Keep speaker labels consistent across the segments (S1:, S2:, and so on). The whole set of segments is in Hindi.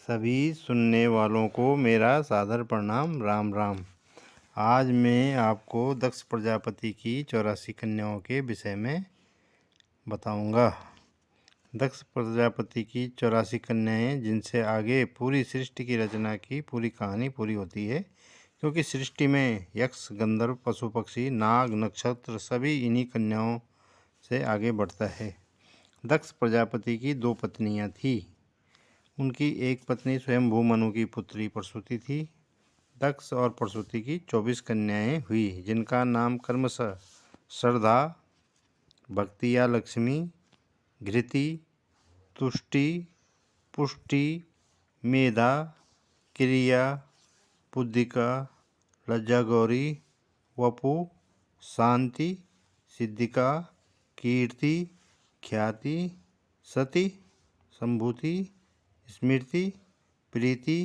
S1: सभी सुनने वालों को मेरा सादर प्रणाम। राम राम। आज मैं आपको दक्ष प्रजापति की 84 कन्याओं के विषय में बताऊंगा। दक्ष प्रजापति की 84 कन्याएं, जिनसे आगे पूरी सृष्टि की रचना की पूरी कहानी पूरी होती है, क्योंकि सृष्टि में यक्ष, गंधर्व, पशु पक्षी, नाग, नक्षत्र सभी इन्हीं कन्याओं से आगे बढ़ता है। दक्ष प्रजापति की 2 पत्नियां थीं। उनकी एक पत्नी स्वयंभू मनु की पुत्री प्रसूति थी। दक्ष और प्रसूति की 24 कन्याएं हुई, जिनका नाम क्रमशः श्रद्धा, भक्ति या लक्ष्मी, घृति, तुष्टि, पुष्टि, मेधा, क्रिया, बुद्धिका, लज्जागौरी, वपु, शांति, सिद्धिका, कीर्ति, ख्याति, सती, संभूति, स्मृति, प्रीति,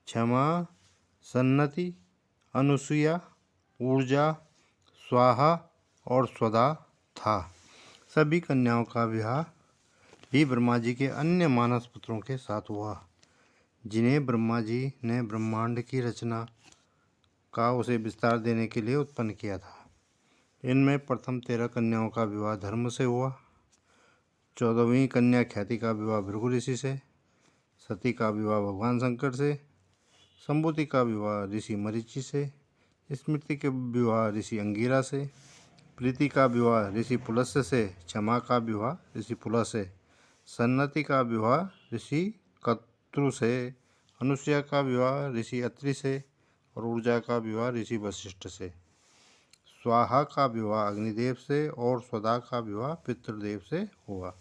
S1: क्षमा, सन्नति, अनुसूया, ऊर्जा, स्वाहा और स्वधा था। सभी कन्याओं का विवाह भी ब्रह्मा जी के अन्य मानस पुत्रों के साथ हुआ, जिन्हें ब्रह्मा जी ने ब्रह्मांड की रचना का उसे विस्तार देने के लिए उत्पन्न किया था। इनमें प्रथम 13 कन्याओं का विवाह धर्म से हुआ। 14वीं कन्या ख्याति का विवाह भृगु ऋषि से, सती का विवाह भगवान शंकर से, संभूति का विवाह ऋषि मरीचि से, स्मृति के विवाह ऋषि अंगिरा से, प्रीति का विवाह ऋषि पुलस्त्य से, क्षमा का विवाह ऋषि पुलह से, सन्नति का विवाह ऋषि कत्रु से, अनुसूया का विवाह ऋषि अत्रि से और ऊर्जा का विवाह ऋषि वशिष्ठ से। स्वाहा का विवाह अग्निदेव से और स्वधा का विवाह पितृदेव से हुआ।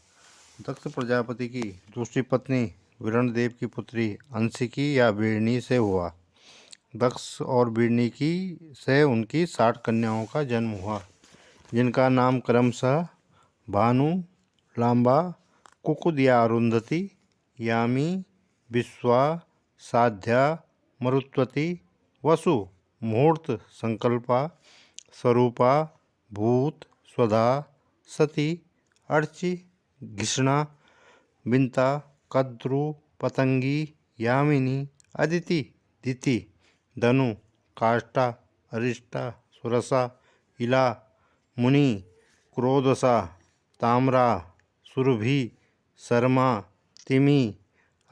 S1: दक्ष प्रजापति की दूसरी पत्नी विरणदेव की पुत्री अंशिकी या वीरणी से हुआ। दक्ष और वीरणी की से उनकी 60 कन्याओं का जन्म हुआ, जिनका नाम क्रमशः भानु, लांबा, कुकुद या अरुंधति, यामी, विश्वा, साध्या, मरुत्वती, वसु, मुहूर्त, संकल्पा, स्वरूपा, भूत, स्वधा, सती, अर्ची, घिष्णा, बिंता, कद्रु, पतंगी, यामिनी, अदिति, दिति, धनु, काष्ठा, अरिष्टा, सुरसा, इला, मुनि, क्रोधसा, ताम्रा, सुरभि, शर्मा, तिमि,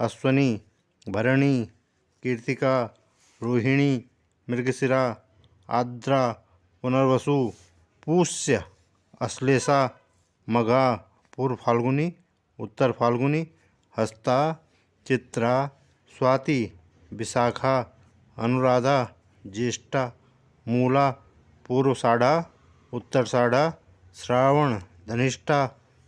S1: अश्वनी, भरणी, कीर्तिका, रोहिणी, मृगशिरा, आर्द्रा, पुनर्वसु, पूष्य, अश्लेषा, मघा, पूर्व फाल्गुनी, उत्तर फाल्गुनी, हस्ता, चित्रा, स्वाति, विशाखा, अनुराधा, ज्येष्ठा, मूला, पूर्वषाढ़ा, उत्तरषाढ़ा, श्रावण, धनिष्ठा,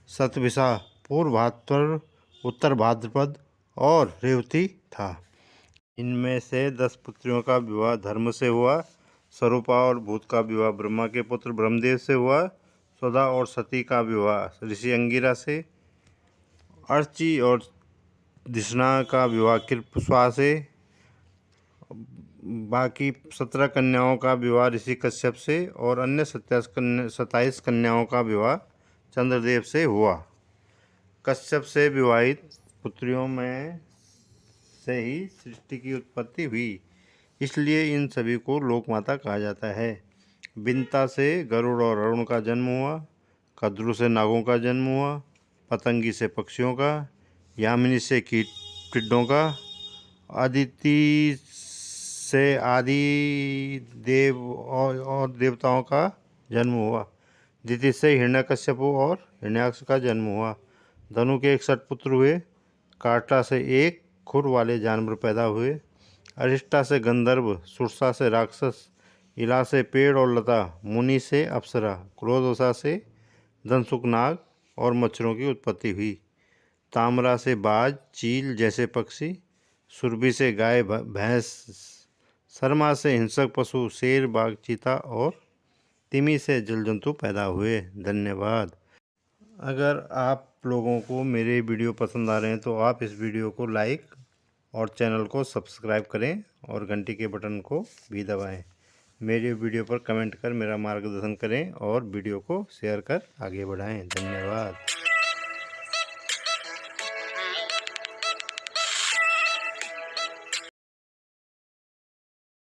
S1: शतभिषा, पूर्व भाद्रपद, उत्तर भाद्रपद और रेवती था। इनमें से 10 पुत्रियों का विवाह धर्म से हुआ। स्वरूपा और भूत का विवाह ब्रह्मा के पुत्र ब्रह्मदेव से हुआ। स्वधा और सती का विवाह ऋषि अंगिरा से। अर्ची और धिषणा का विवाह कृपस्वा से। बाकी 17 कन्याओं का विवाह ऋषि कश्यप से और अन्य 27 कन्याओं का विवाह चंद्रदेव से हुआ। कश्यप से विवाहित पुत्रियों में से ही सृष्टि की उत्पत्ति हुई, इसलिए इन सभी को लोकमाता कहा जाता है। बिंता से गरुड़ और अरुण का जन्म हुआ। कद्रु से नागों का जन्म हुआ। पतंगी से पक्षियों का। यामिनी से टिड्डों का। अदिति से आदि देव और देवताओं का जन्म हुआ। दिति से हिरण्यकश्यप और हिरण्याक्ष का जन्म हुआ। धनु के 61 पुत्र हुए। काष्ठा से एक खुर वाले जानवर पैदा हुए। अरिष्टा से गंधर्व, सुरसा से राक्षस, इला से पेड़ और लता, मुनि से अप्सरा, क्रोधोसा से धनसुख नाग और मच्छरों की उत्पत्ति हुई। ताम्रा से बाज, चील जैसे पक्षी, सुरभि से गाय भैंस, शर्मा से हिंसक पशु, शेर, बाघ, चीता और तिमि से जल जंतु पैदा हुए। धन्यवाद। अगर आप लोगों को मेरे वीडियो पसंद आ रहे हैं तो आप इस वीडियो को लाइक और चैनल को सब्सक्राइब करें और घंटी के बटन को भी दबाएं। मेरे वीडियो पर कमेंट कर मेरा मार्गदर्शन करें और वीडियो को शेयर कर आगे बढ़ाएं। धन्यवाद।